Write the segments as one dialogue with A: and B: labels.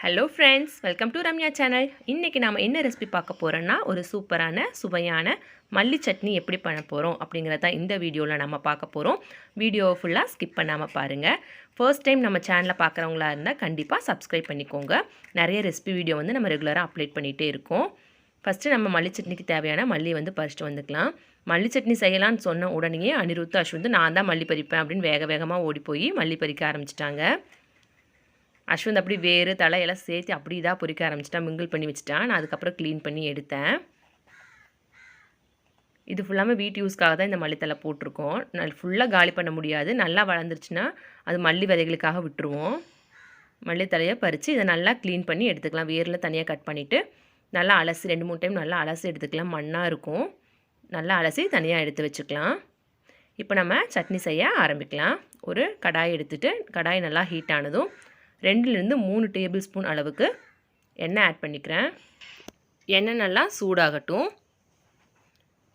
A: Hello friends, welcome to Ramya channel. இன்றைக்கி நாம் என்ன ரெசிபி பார்க்க போகிறோன்னா, ஒரு சூப்பரான சுவையான மல்லி சட்னி எப்படி பண்ண போகிறோம் அப்படிங்கிறத இந்த வீடியோவில் நம்ம பார்க்க போகிறோம். வீடியோவை ஃபுல்லாக ஸ்கிப் பண்ணாமல் பாருங்கள். ஃபர்ஸ்ட் டைம் நம்ம சேனலை பார்க்குறவங்களா இருந்தால் கண்டிப்பாக சப்ஸ்கிரைப் பண்ணிக்கோங்க. நிறைய ரெசிபி வீடியோ வந்து நம்ம ரெகுலராக அப்லோட் பண்ணிகிட்டே இருக்கோம். ஃபஸ்ட்டு நம்ம மல்லி சட்னிக்கு தேவையான மல்லி வந்து பறிச்சுட்டு வந்துக்கலாம். மல்லி சட்னி செய்யலான்னு சொன்ன உடனே அனிருத் அஸ்வின் நான் தான் மல்லி பறிப்பேன் அப்படின்னு வேகமாக ஓடி போய் மல்லி பறிக்க ஆரம்பிச்சிட்டாங்க. அஸ்வின் அப்படி வேறு தலையெல்லாம் சேர்த்து அப்படி தான் பொறிக்க ஆரம்பிச்சிட்டான், மிங்கிள் பண்ணி வச்சுட்டான். நான் அதுக்கப்புறம் க்ளீன் பண்ணி எடுத்தேன். இது ஃபுல்லாமே வீட்டு யூஸ்க்காக தான் இந்த மல்லித்தலை போட்டிருக்கோம். ஃபுல்லாக காலி பண்ண முடியாது. நல்லா வளர்ந்துருச்சுன்னா அது மல்லி விதைகளுக்காக விட்டுருவோம். மல்லித்தலையை பறித்து இதை நல்லா க்ளீன் பண்ணி எடுத்துக்கலாம். வேரில் தனியாக கட் பண்ணிவிட்டு நல்லா அலசி 2-3 டைம் நல்லா அலசி எடுத்துக்கலாம். மண்ணாக இருக்கும். நல்லா அலசி தனியாக எடுத்து வச்சுக்கலாம். இப்போ நம்ம சட்னி செய்ய ஆரம்பிக்கலாம். ஒரு கடாய் எடுத்துகிட்டு கடாய் நல்லா ஹீட் ஆனதும் 2-3 டேபிள் ஸ்பூன் அளவுக்கு எண்ணெய் ஆட் பண்ணிக்கிறேன். எண்ணெய் நல்லா சூடாகட்டும்.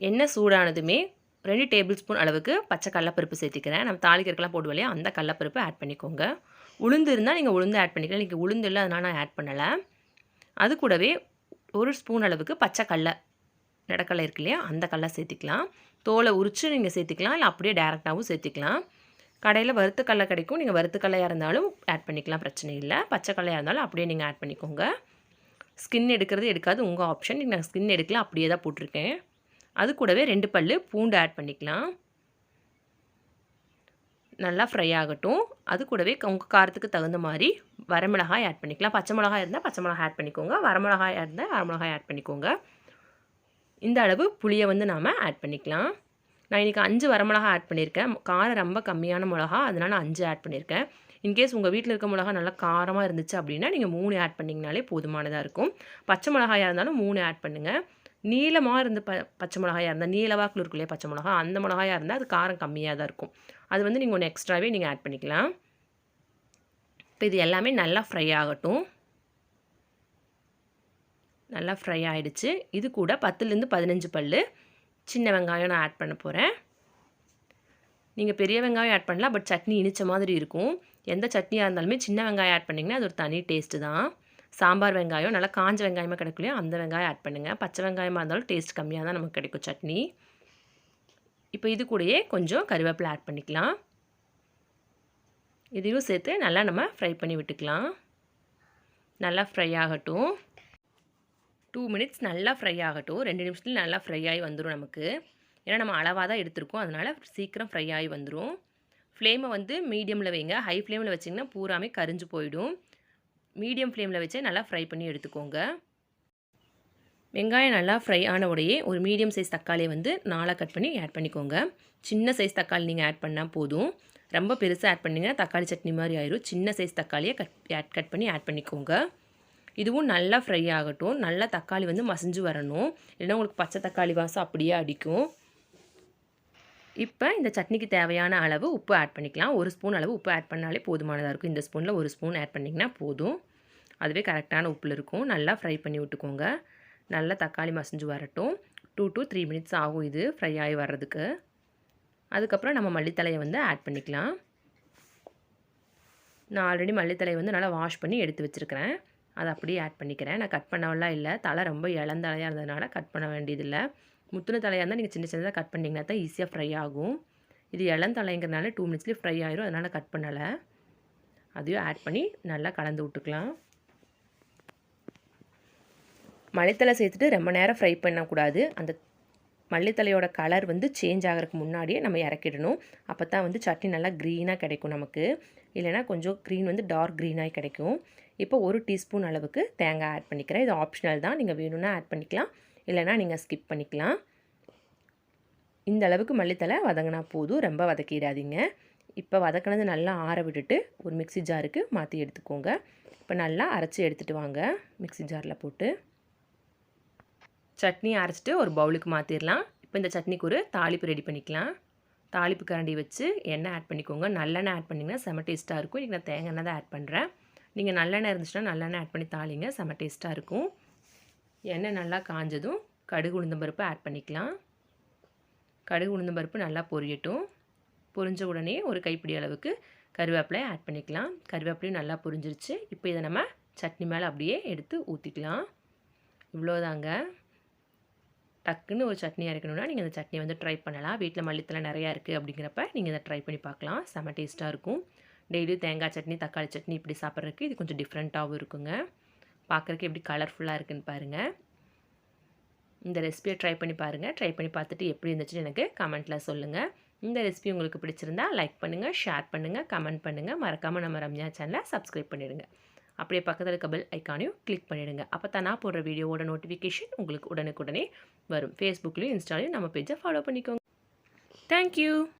A: எண்ணெய் சூடானதுமே 2 டேபிள் ஸ்பூன் அளவுக்கு பச்சை கடலப்பருப்பு சேர்த்திக்கிறேன். நம்ம தாளிக்கிறதுக்கெல்லாம் போடுவோம் இல்லையா, அந்த கடலப்பருப்பு ஆட் பண்ணிக்கோங்க. உளுந்து இருந்தால் நீங்கள் உளுந்து ஆட் பண்ணிக்கலாம். நீங்கள் உளுந்து இல்லை, அதனால் நான் ஆட் பண்ணலை. அது கூடவே 1 ஸ்பூன் அளவுக்கு பச்சை கடலை, நடக்கடலை இருக்கு இல்லையா, அந்த கடலை சேர்த்திக்கலாம். தோலை உரித்து நீங்கள் சேர்த்திக்கலாம், இல்லை அப்படியே டேரெக்டாகவும் சேர்த்திக்கலாம். கடையில் வறுத்த கடலை கிடைக்கும். நீங்கள் வறுத்த கடலையாக இருந்தாலும் ஆட் பண்ணிக்கலாம், பிரச்சனை இல்லை. பச்சை கடலையாக இருந்தாலும் அப்படியே நீங்கள் ஆட் பண்ணிக்கோங்க. ஸ்கின் எடுக்கிறது எடுக்காது உங்கள் ஆப்ஷன். நீங்கள் ஸ்கின் எடுக்கலாம், அப்படியே தான் போட்டிருக்கேன். அது கூடவே 2 பல் பூண்டு ஆட் பண்ணிக்கலாம். நல்லா ஃப்ரை ஆகட்டும். அது கூடவே உங்கள் காரத்துக்கு தகுந்த மாதிரி வரமிளகாய் ஆட் பண்ணிக்கலாம். பச்சை மிளகாய் இருந்தால் பச்சை மிளகாய் ஆட் பண்ணிக்கோங்க. வரமிளகாய் இருந்தால் வரமிளகாய் ஆட் பண்ணிக்கோங்க. இந்த அளவு புளியை வந்து நாம் ஆட் பண்ணிக்கலாம். நான் இன்றைக்கி 5 வரமிளகா ஆட் பண்ணியிருக்கேன். காரம் ரொம்ப கம்மியான மிளகா, அதனால் 5 ஆட் பண்ணியிருக்கேன். இன்கேஸ் உங்கள் வீட்டில் இருக்க மிளகா நல்லா காரமாக இருந்துச்சு அப்படின்னா நீங்கள் 3 ஆட் பண்ணிங்கனாலே போதுமானதாக இருக்கும். பச்சை மிளகாயாக இருந்தாலும் 3 ஆட் பண்ணுங்கள். நீளமாக இருந்து பச்சை மிளகாயாக இருந்தால், நீளவாக்கில் இருக்கும் இல்லையா பச்சை மிளகா, அந்த மிளகாயாக இருந்தால் அது காரம் கம்மியாக தான் இருக்கும். அது வந்து நீங்கள் ஒன்று எக்ஸ்ட்ராவே நீங்கள் ஆட் பண்ணிக்கலாம். இப்போ இது எல்லாமே நல்லா ஃப்ரை ஆகட்டும். நல்லா ஃப்ரை ஆகிடுச்சு. இது கூட 10-15 பல் சின்ன வெங்காயம் நான் ஆட் பண்ண போகிறேன். நீங்கள் பெரிய வெங்காயம் ஆட் பண்ணலாம், பட் சட்னி இனிச்ச மாதிரி இருக்கும். எந்த சட்னியாக இருந்தாலுமே சின்ன வெங்காயம் ஆட் பண்ணிங்கன்னா அது ஒரு தனி டேஸ்ட்டு தான். சாம்பார் வெங்காயம் நல்லா காஞ்ச வெங்காயமாக கிடைக்கலையோ அந்த வெங்காயம் ஆட் பண்ணுங்கள். பச்சை வெங்காயமாக இருந்தாலும் டேஸ்ட் கம்மியாக தான் நமக்கு கிடைக்கும் சட்னி. இப்போ இது கூடயே கொஞ்சம் கருவேப்பிலை ஆட் பண்ணிக்கலாம். இதையும் சேர்த்து நல்லா நம்ம ஃப்ரை பண்ணி விட்டுக்கலாம். நல்லா ஃப்ரை ஆகட்டும். 2 மினிட்ஸ் நல்லா ஃப்ரை ஆகட்டும். 2 நிமிஷத்தில் நல்லா ஃப்ரை ஆகி வந்துடும் நமக்கு. ஏன்னா நம்ம அளவாக தான் எடுத்துருக்கோம், அதனால் சீக்கிரம் ஃப்ரை ஆகி வந்துடும். ஃப்ளேமை வந்து மீடியமில் வைங்க. ஹை ஃப்ளேமில் வச்சிங்கன்னா பூராமே கரிஞ்சு போயிடும். மீடியம் ஃப்ளேமில் வச்சு நல்லா ஃப்ரை பண்ணி எடுத்துக்கோங்க. வெங்காயம் நல்லா ஃப்ரை ஆன உடையே ஒரு மீடியம் சைஸ் தக்காளியை வந்து 4 கட் பண்ணி ஆட் பண்ணிக்கோங்க. சின்ன சைஸ் தக்காளி நீங்கள் ஆட் பண்ணால் போதும். ரொம்ப பெருசாக ஆட் பண்ணிங்கன்னா தக்காளி சட்னி மாதிரி ஆயிடும். சின்ன சைஸ் தக்காளியை கட் பண்ணி ஆட் பண்ணிக்கோங்க. இதுவும் நல்லா ஃப்ரை ஆகட்டும். நல்லா தக்காளி வந்து மசிஞ்சு வரணும், இல்லைன்னா உங்களுக்கு பச்சை தக்காளி வாசம் அப்படியே அடிக்கும். இப்போ இந்த சட்னிக்கு தேவையான அளவு உப்பு ஆட் பண்ணிக்கலாம். 1 ஸ்பூன் அளவு உப்பு ஆட் பண்ணாலே போதுமானதாக இருக்கும். இந்த ஸ்பூனில் 1 ஸ்பூன் ஆட் பண்ணிங்கன்னா போதும். அதுவே கரெக்டான உப்பில் இருக்கும். நல்லா ஃப்ரை பண்ணி விட்டுக்கோங்க. நல்லா தக்காளி மசிஞ்சு வரட்டும். 2-3 மினிட்ஸ் ஆகும் இது ஃப்ரை ஆகி வர்றதுக்கு. அதுக்கப்புறம் நம்ம மல்லித்தலையை வந்து ஆட் பண்ணிக்கலாம். நான் ஆல்ரெடி மல்லித்தலையை வந்து நல்லா வாஷ் பண்ணி எடுத்து வச்சுருக்கிறேன். அதை அப்படியே ஆட் பண்ணிக்கிறேன். நான் கட் பண்ணவெல்லாம் இல்லை. தலை ரொம்ப இளந்தலையாக இருந்ததுனால கட் பண்ண வேண்டியதில்லை. முத்துன தலையாக இருந்தால் நீங்கள் சின்ன சின்னதாக கட் பண்ணிங்கன்னா தான் ஈஸியாக ஃப்ரை ஆகும். இது இளந்தலைங்கிறனால 2 மினிட்ஸ்லேயே ஃப்ரை ஆயிரும், அதனால் கட் பண்ணலை. அதையும் ஆட் பண்ணி நல்லா கலந்து விட்டுக்கலாம். மல்லித்தலை சேர்த்துட்டு ரொம்ப நேரம் ஃப்ரை பண்ணக்கூடாது. அந்த மல்லித்தலையோட கலர் வந்து சேஞ்ச் ஆகிறதுக்கு முன்னாடியே நம்ம இறக்கிடணும். அப்போ தான் வந்து சட்னி நல்லா க்ரீனாக கிடைக்கும் நமக்கு. இல்லைனா கொஞ்சம் க்ரீன் வந்து டார்க் க்ரீனாக கிடைக்கும். இப்போ 1 டீஸ்பூன் அளவுக்கு தேங்காய் ஆட் பண்ணிக்கிறேன். இது ஆப்ஷனல் தான், நீங்கள் வேணும்னா ஆட் பண்ணிக்கலாம், இல்லைனா நீங்கள் ஸ்கிப் பண்ணிக்கலாம். இந்த அளவுக்கு மல்லித்தலை வதங்கினா போதும், ரொம்ப வதக்கிடாதீங்க. இப்போ வதக்கினது நல்லா ஆற விட்டுட்டு ஒரு மிக்ஸி ஜாருக்கு மாற்றி எடுத்துக்கோங்க. இப்போ நல்லா அரைச்சி எடுத்துகிட்டு வாங்க மிக்ஸி ஜாரில் போட்டு. சட்னி அரைச்சிட்டு ஒரு பவுலுக்கு மாற்றிடலாம். இப்போ இந்த சட்னிக்கு ஒரு தாளிப்பு ரெடி பண்ணிக்கலாம். தாளிப்பு கரண்டி வச்சு எண்ணெய் ஆட் பண்ணிக்கோங்க. நல்லெண்ணெய் ஆட் பண்ணிங்கன்னா செம டேஸ்ட்டாக இருக்கும். இன்றைக்கி நான் தேங்காய் எண்ணெய் தான் ஆட் பண்ணுறேன். நீங்கள் நல்லெண்ணெய் இருந்துச்சுன்னா நல்லெண்ணெய் ஆட் பண்ணி தாளிங்க, செம டேஸ்ட்டாக இருக்கும். எண்ணெய் நல்லா காஞ்சதும் கடுகு உளுந்தம்பருப்பு ஆட் பண்ணிக்கலாம். கடுகு உளுந்தம்பருப்பு நல்லா பொரியட்டும். பொரிஞ்ச உடனே ஒரு கைப்பிடி அளவுக்கு கருவேப்பிலை ஆட் பண்ணிக்கலாம். கருவேப்பிலையும் நல்லா பொரிஞ்சிருச்சு. இப்போ இதை நம்ம சட்னி மேலே அப்படியே எடுத்து ஊற்றிக்கலாம். இவ்வளோதாங்க. டக்குன்னு ஒரு சட்னி அரைக்கணும்னா நீங்கள் இந்த சட்னி வந்து ட்ரை பண்ணலாம். வீட்டில் மல்லித்தலை நிறையா இருக்குது அப்படிங்கிறப்ப நீங்கள் இதை ட்ரை பண்ணி பார்க்கலாம். செம்ம டேஸ்ட்டாக இருக்கும். டெய்லியும் தேங்காய் சட்னி, தக்காளி சட்னி இப்படி சாப்பிட்றதுக்கு இது கொஞ்சம் டிஃப்ரெண்ட்டாகவும் இருக்குங்க. பார்க்குறதுக்கு எப்படி கலர்ஃபுல்லாக இருக்குதுன்னு பாருங்கள். இந்த ரெசிபியை ட்ரை பண்ணி பாருங்கள். ட்ரை பண்ணி பார்த்துட்டு எப்படி இருந்துச்சுன்னு எனக்கு கமெண்ட்டில் சொல்லுங்கள். இந்த ரெசிபி உங்களுக்கு பிடிச்சிருந்தா லைக் பண்ணுங்கள், ஷேர் பண்ணுங்கள், கமெண்ட் பண்ணுங்கள். மறக்காமல் நம்ம ரம்யா சேனலை சப்ஸ்கிரைப் பண்ணிடுங்க. அப்படியே பக்கத்தில் இருக்க பெல் ஐக்கானையும் கிளிக் பண்ணிவிடுங்க. அப்போ தான் நான் போடுற வீடியோவோட நோட்டிஃபிகேஷன் உங்களுக்கு உடனுக்குடனே வரும். ஃபேஸ்புக்லேயும் இன்ஸ்டாலையும் நம்ம பேஜை ஃபாலோ பண்ணிக்கோங்க. தேங்க்யூ.